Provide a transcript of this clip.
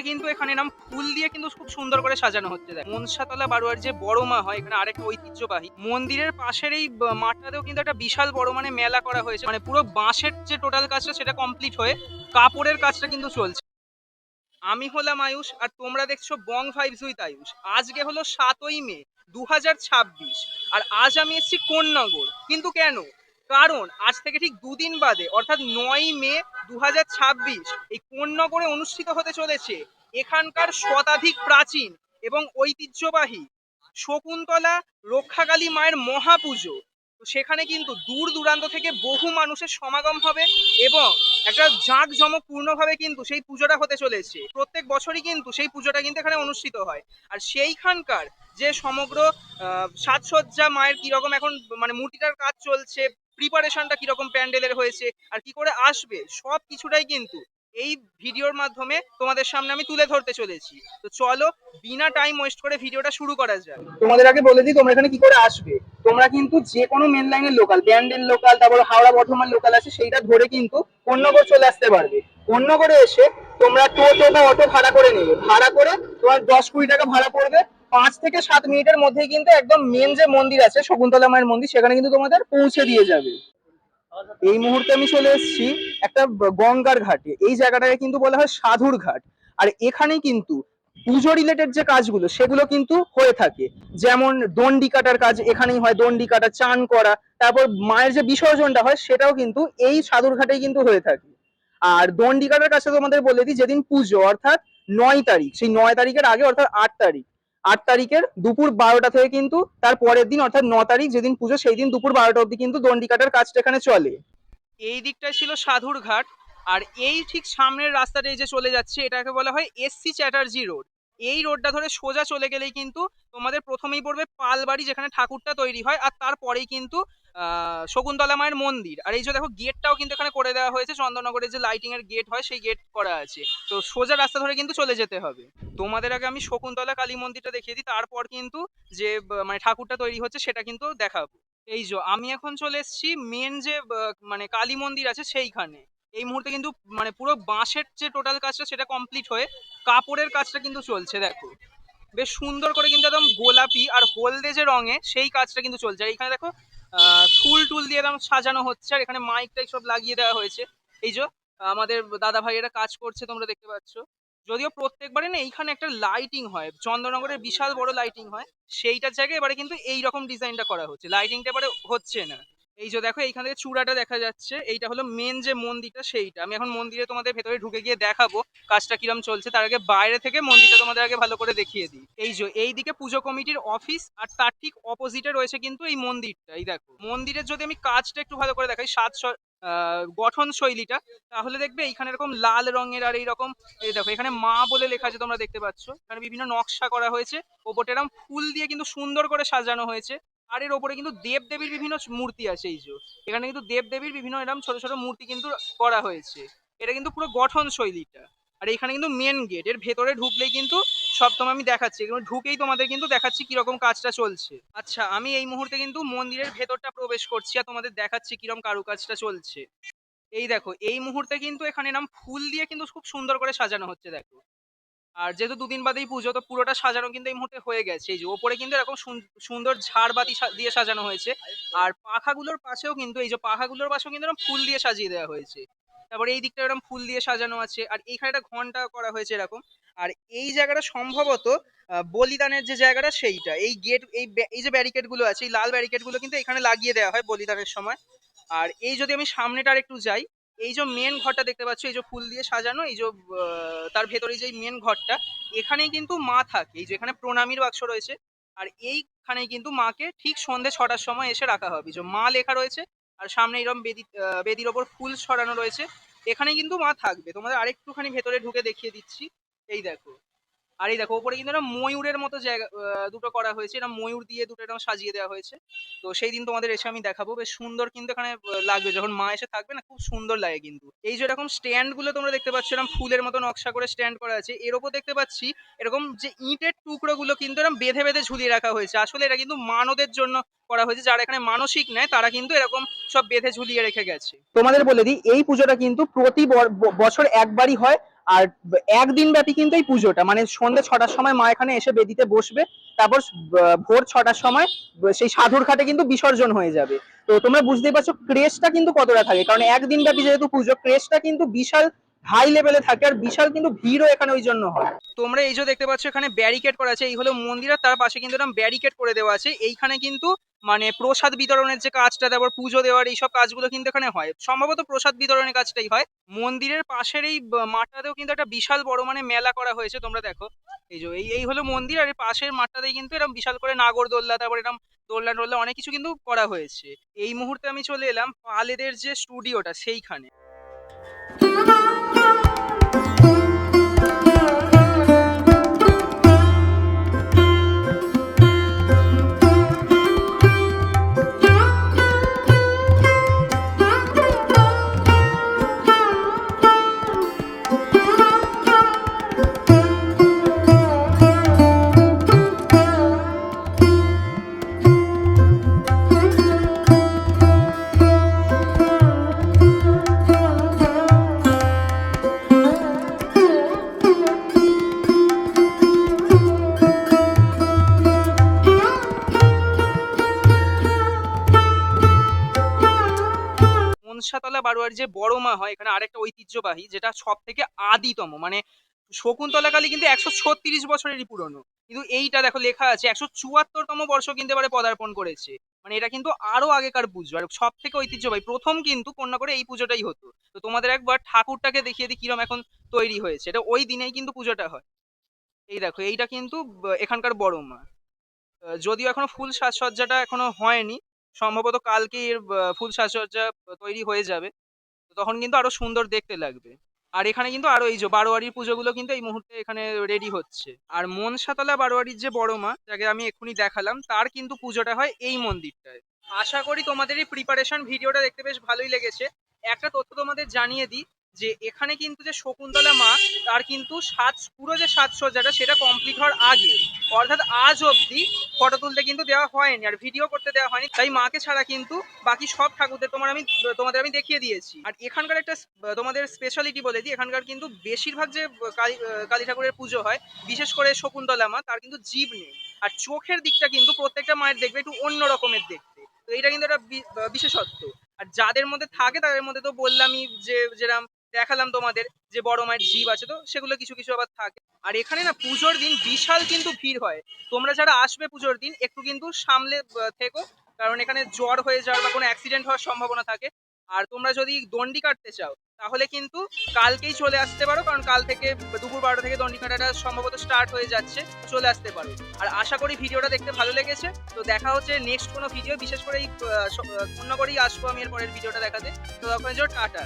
কিন্তু এখানে এরকম ফুল দিয়ে কিন্তু খুব সুন্দর করে সাজানো হচ্ছে। দেখ মনসাতলা বারোয়ার যে বড় মা হয়, এখানে আরেকটা ঐতিহ্যবাহী মন্দিরের পাশের এই মাঠটাতেও কিন্তু একটা বিশাল বড় মানে মেলা করা হয়েছে। মানে পুরো বাঁশের যে টোটাল কাজটা সেটা কমপ্লিট হয়ে কাপড়ের কাজটা কিন্তু চলছে। আমি হলাম আয়ুষ আর তোমরা দেখছো বং ভাইবস উইথ আয়ুষ। আজকে হলো ৭ই মে ২০২৬ আর আজ আমি এসেছি কোন্নগর। কিন্তু কেন? কারণ আজ থেকে ঠিক দুদিন বাদে অর্থাৎ ৯ই মে ২০২৬ এই কোন্নগরে অনুষ্ঠিত হতে চলেছে এখানকার শতাধিক প্রাচীন এবং ঐতিহ্যবাহী শকুন্তলা রক্ষাকালী মায়ের মহাপুজো। তো সেখানে কিন্তু দূর দূরান্ত থেকে বহু মানুষের সমাগম হবে এবং একটা জাঁকজমকপূর্ণভাবে কিন্তু সেই পুজোটা হতে চলেছে। প্রত্যেক বছরই কিন্তু সেই পুজোটা কিন্তু এখানে অনুষ্ঠিত হয়। আর সেইখানকার যে সমগ্র সাজসজ্জা মায়ের কিরকম এখন মানে মূর্তিটার কাজ চলছে, প্রিপারেশনটা কিরকম প্যান্ডেলের হয়েছে আর কি করে আসবে, সব কিছুটাই কিন্তু এই ভিডিওর মাধ্যমে তোমাদের সামনে আমি তুলে ধরতে চলেছি। তো চলো বিনা টাইম ওয়েস্ট করে ভিডিওটা শুরু করা যাক। তোমাদের আগে বলে দিই তোমরা এখানে কি করে আসবে। তোমরা কিন্তু যে কোনো মেন লাইনের লোকাল, ব্যান্ডেল লোকাল, তারপর হাওড়া বর্ধমান লোকাল আছে সেইটা ধরে কিন্তু কোন্নগর চলে আসতে পারবে। কোন্নগরে এসে তোমরা টোটো বা অটো ভাড়া করে নেবে। ভাড়া করে তোমার ১০-২০ টাকা ভাড়া পড়বে। ৫ থেকে ৭ মিনিটের মধ্যেই কিন্তু একদম মেন যে মন্দির আছে শকুন্তলা মায়ের মন্দির, সেখানে কিন্তু তোমাদের পৌঁছে দিয়ে যাবে। এই মুহূর্তে আমি চলে এসেছি একটা গঙ্গার ঘাটে। এই জায়গাটাকে কিন্তু বলা হয় সাধুর ঘাট। আর এখানেই কিন্তু পুজো রিলেটেড যে কাজগুলো সেগুলো কিন্তু হয়ে থাকে। যেমন দণ্ডি কাটার কাজ এখানেই হয়, দণ্ডি কাটা, চান করা, তারপর মায়ের যে বিসর্জনটা হয় সেটাও কিন্তু এই সাধুর ঘাটেই কিন্তু হয়ে থাকে। আর দণ্ডি কাটার কাছে তোমাদের বলে দিই, যেদিন পুজো অর্থাৎ ৯ তারিখ, সেই ৯ তারিখের আগে অর্থাৎ ৮ তারিখ, ৮ তারিখের দুপুর ১২টা থেকে কিন্তু তার পরের দিন অর্থাৎ ৯ তারিখ যেদিন পুজো সেই দিন দুপুর ১২টা অব্দি কিন্তু দণ্ডি কাটার কাজটা এখানে চলে। এই দিকটায় ছিল সাধুর ঘাট। আর এই ঠিক সামনের রাস্তাটা এই যে চলে যাচ্ছে এটাকে বলা হয় এসসি চ্যাটার্জি রোড। এই রোডটা ধরে সোজা চলে গেলেই কিন্তু তোমাদের প্রথমেই পড়বে পালবাড়ি, যেখানে ঠাকুরটা তৈরি হয়, আর তারপরেই কিন্তু শকুন্তলা মায়ের মন্দির। আর এই যে দেখো গেটটাও কিন্তু এখানে করে দেওয়া হয়েছে, চন্দননগরের যে লাইটিং এর গেট হয় সেই গেট করা আছে। তো সোজা রাস্তা ধরে কিন্তু চলে যেতে হবে। তোমাদের আগে আমি শকুন্তলা কালী মন্দিরটা দেখিয়ে দিই, তারপর কিন্তু যে মানে ঠাকুরটা তৈরি হচ্ছে সেটা কিন্তু দেখাবো। এই যে আমি এখন চলে এসেছি মেন যে মানে কালী মন্দির আছে সেইখানে। এই মুহূর্তে কিন্তু মানে পুরো বাঁশের যে টোটাল কাজটা সেটা কমপ্লিট হয়ে কাপড়ের কাজটা কিন্তু চলছে। দেখো বেশ সুন্দর করে কিন্তু একদম গোলাপি আর হলদে যে রঙে সেই কাজটা কিন্তু চলছে। আর এখানে দেখো ফুল টুল দিয়ে একদম সাজানো হচ্ছে, আর এখানে মাইক টাইক সব লাগিয়ে দেওয়া হয়েছে। এই যে আমাদের দাদা ভাইয়েরা কাজ করছে তোমরা দেখতে পাচ্ছ। যদিও প্রত্যেকবারে না এইখানে একটা লাইটিং হয়, চন্দননগরের বিশাল বড় লাইটিং হয়, সেইটার জায়গায় এবারে কিন্তু এইরকম ডিজাইনটা করা হচ্ছে, লাইটিংটা এবারে হচ্ছে না। এই যে দেখো এইখান থেকে চূড়াটা দেখা যাচ্ছে, এইটা হলো মেন যে মন্দিরটা সেইটা। আমি এখন মন্দিরে তোমাদের ভেতরে ঢুকে গিয়ে দেখাবো কাজটা কিরম চলছে। তার আগে বাইরে থেকে মন্দিরটা তোমাদের আগে ভালো করে দেখিয়ে দিই। এই যে এইদিকে পুজো কমিটির অফিস, আর তার ঠিক অপোজিটে রয়েছে কিন্তু এই মন্দিরটা। এই দেখো মন্দিরের যদি আমি কাজটা একটু ভালো করে দেখাই, গঠন শৈলীটা, তাহলে দেখবে এইখানে এরকম লাল রঙের আর এইরকম, এই দেখো এখানে মা বলে লেখা আছে তোমরা দেখতে পাচ্ছ। এখানে বিভিন্ন নকশা করা হয়েছে, ওপরটা এরকম ফুল দিয়ে কিন্তু সুন্দর করে সাজানো হয়েছে। আর এর ওপরে কিন্তু দেব দেবীর বিভিন্ন মূর্তি আছে। এই যে এখানে কিন্তু দেব দেবীর বিভিন্ন এরকম ছোট ছোট মূর্তি কিন্তু করা হয়েছে। এটা কিন্তু পুরো গঠন শৈলীটা। আর এখানে কিন্তু মেন গেট, এর ভেতরে ঢুকলেই কিন্তু সব তোমায় আমি দেখাচ্ছি, এখানে ঢুকেই তোমাদের কিন্তু দেখাচ্ছি কিরকম কাজটা চলছে। আচ্ছা আমি এই মুহূর্তে কিন্তু মন্দিরের ভেতরটা প্রবেশ করছি আর তোমাদের দেখাচ্ছি কিরকম কারুকাজটা চলছে। এই দেখো এই মুহূর্তে কিন্তু এখানে এরকম ফুল দিয়ে কিন্তু খুব সুন্দর করে সাজানো হচ্ছে। দেখো আর যেহেতু দুদিন বাদেই পুজো, তো পুরোটা সাজানো কিন্তু এই মুহূর্তে হয়ে গেছে। এই যে ওপরে কিন্তু এরকম সুন্দর ঝাড়বাতি দিয়ে সাজানো হয়েছে। আর পাখাগুলোর পাশেও কিন্তু এই যে পাখাগুলোর পাশেও কিন্তু এরকম ফুল দিয়ে সাজিয়ে দেওয়া হয়েছে। তারপরে এই দিকটা এরকম ফুল দিয়ে সাজানো আছে, আর এইখানে একটা ঘন্টা করা হয়েছে এরকম। আর এই জায়গাটা সম্ভবত বলিদানের যে জায়গাটা সেইটা। এই গেট এই যে ব্যারিকেড গুলো আছে, এই লাল ব্যারিকেড গুলো কিন্তু এখানে লাগিয়ে দেওয়া হয় বলিদানের সময়। আর এই যদি আমি সামনেটা আর একটু যাই, এই যে মেন ঘরটা দেখতে পাচ্ছ, এই যে ফুল দিয়ে সাজানো, এই যে তার ভেতরে যে মেন ঘরটা, এখানেই কিন্তু মা থাকে। এই যে এখানে প্রণামীর বাক্স রয়েছে, আর এইখানেই কিন্তু মাকে ঠিক সন্ধ্যে 6টার সময় এসে রাখা হবে। যে মা লেখা রয়েছে, আর সামনে এরকম বেদির ওপর ফুল ছড়ানো রয়েছে। এখানে কিন্তু মা থাকবে। তোমাদের আরেকটুখানি ভেতরে ঢুকে দেখিয়ে দিচ্ছি। এই দেখো, আর এই দেখো ওপরে কিন্তু একটা ময়ূরের মতো জায়গা দুটো করা হয়েছে, এটা ময়ূর দিয়ে দুটো এরকম সাজিয়ে দেওয়া হয়েছে। তো সেই দিন তোমাদের এসে আমি দেখাবো। বেশ সুন্দর কিন্তু এখানে লাগবে যখন মা এসে থাকবে না, খুব সুন্দর লাগে কিন্তু। এই যে এরকম স্ট্যান্ড গুলো তোমরা দেখতে পাচ্ছ, এরকম ফুলের মতো নকশা করে স্ট্যান্ড করা আছে। এর ওপর দেখতে পাচ্ছি এরকম যে ইটের টুকরো গুলো কিন্তু এরকম বেঁধে বেঁধে ঝুলিয়ে রাখা হয়েছে। আসলে এটা কিন্তু মানদের জন্য করা হয়েছে, যারা এখানে মানসিক নেয় তারা কিন্তু এরকম সব বেঁধে ঝুলিয়ে রেখে গেছে। তোমাদের বলে দিই এই পুজোটা কিন্তু প্রতি বছর একবারই হয়, আর একদিন ব্যাপী কিন্তু এই পুজোটা, মানে সন্ধ্যে 6টার সময় মা এখানে এসে বেদিতে বসবে, তারপর ভোর 6টার সময় সেই সাধুর ঘাটে কিন্তু বিসর্জন হয়ে যাবে। তো তোমরা বুঝতেই পারছো ক্রেজটা কিন্তু কতটা থাকে, কারণ একদিন ব্যাপী যেহেতু পুজো, ক্রেজটা কিন্তু বিশাল হাই লেভেলে থাকে, আর বিশাল কিন্তু ভিড়ও এখানে ওই জন্য হয়। তোমরা এই যে দেখতে পাচ্ছ এখানে ব্যারিকেড করা আছে, এই হলো মন্দির, আর তার পাশে কিন্তু এরকম ব্যারিকেড করে দেওয়া আছে। এইখানে কিন্তু মানে প্রসাদ বিতরণের যে কাজটা, তারপর পুজো দেওয়ার এইসব কাজগুলো কিন্তু এখানে হয়, সম্ভবত প্রসাদ বিতরণের কাজটাই হয়। মন্দিরের পাশের এই মাঠটাতেও কিন্তু একটা বিশাল বড় মানে মেলা করা হয়েছে, তোমরা দেখো। এই যে এই হলো মন্দির, আর এই পাশের মাঠটাতেই কিন্তু এরকম বিশাল করে নাগরদোল্লা, তারপর এরকম দোলনা টোলনা অনেক কিছু কিন্তু করা হয়েছে। এই মুহূর্তে আমি চলে এলাম পালেদের যে স্টুডিওটা সেইখানে। মনসাতলা বারোয়ারি যে বড় মা হয় এখানে আরেকটা ঐতিহ্যবাহী, যেটা সব থেকে আদিতম, মানে শকুন্তলা কালী কিন্তু 136 বছরেরই পুরনো, কিন্তু এইটা দেখো লেখা আছে 174তম বর্ষ কিন্তু এবারে পদার্পণ করেছে। মানে এটা কিন্তু আরো আগেকার পুজো, আর সব থেকে ঐতিহ্যবাহী, প্রথম কিন্তু কন্যা করে এই পুজোটাই হতো। তো তোমাদের একবার ঠাকুরটাকে দেখিয়ে দিই কিরম এখন তৈরি হয়েছে, এটা ওই দিনেই কিন্তু পুজোটা হয়। এই দেখো এইটা কিন্তু এখানকার বড় মা। যদিও এখনো ফুল সাজসজ্জাটা এখনো হয়নি, সম্ভবত কালকে এর ফুল সাজসজ্জা তৈরি হয়ে যাবে, তো তখন কিন্তু আরো সুন্দর দেখতে লাগবে। আর এখানে কিন্তু আরো এই যে বারোয়ারির পুজোগুলো কিন্তু এই মুহূর্তে এখানে রেডি হচ্ছে। আর মনসাতলা বারোয়ারির যে বড় মা, যাকে আমি এক্ষুনি দেখালাম, তার কিন্তু পুজোটা হয় এই মন্দিরটায়। আশা করি তোমাদের এই প্রিপারেশন ভিডিওটা দেখতে বেশ ভালোই লেগেছে। একটা তথ্য তোমাদের জানিয়ে দিই, যে এখানে কিন্তু যে শকুন্তলা মা, তার কিন্তু পুরো যে সাজসজ্জাটা সেটা কমপ্লিট হওয়ার আগে, অর্থাৎ আজ অবধি ফটো তুলতে কিন্তু দেওয়া হয়নি আর ভিডিও করতে দেওয়া হয়নি, তাই মাকে ছাড়া কিন্তু বাকি সব ঠাকুরদের তোমাদের আমি দেখিয়ে দিয়েছি। আর এখানকার একটা তোমাদের স্পেশালিটি বলে দিই, এখানকার কিন্তু বেশিরভাগ যে কালী ঠাকুরের পুজো হয়, বিশেষ করে শকুন্তলা মা, তার কিন্তু জীব নেই, আর চোখের দিকটা কিন্তু প্রত্যেকটা মায়ের দেখবে একটু অন্য রকমের দেখতে। তো এটা কিন্তু একটা বিশেষত্ব। আর যাদের মধ্যে থাকে তাদের মধ্যে তো বললামই, যে যেরাম দেখালাম তোমাদের, যে বড় মায়ের জীব আছে, তো সেগুলো কিছু কিছু আবার থাকে। আর এখানে না পুজোর দিন বিশাল কিন্তু ভিড় হয়, তোমরা যারা আসবে পুজোর দিন একটু কিন্তু সামলে থেকো, কারণ এখানে জ্বর হয়ে যাওয়ার বা কোনো অ্যাক্সিডেন্ট হওয়ার সম্ভাবনা থাকে। আর তোমরা যদি দণ্ডি কাটতে চাও তাহলে কিন্তু কালকেই চলে আসতে পারো, কারণ কাল থেকে দুপুর 12টা থেকে দণ্ডি কাটাটা সম্ভবত স্টার্ট হয়ে যাচ্ছে, চলে আসতে পারো। আর আশা করি ভিডিওটা দেখতে ভালো লেগেছে। তো দেখা হচ্ছে নেক্সট কোনো ভিডিও, বিশেষ করে এই করেই আসবো আমি এর পরের ভিডিওটা দেখাতে। তো তখন টাটা।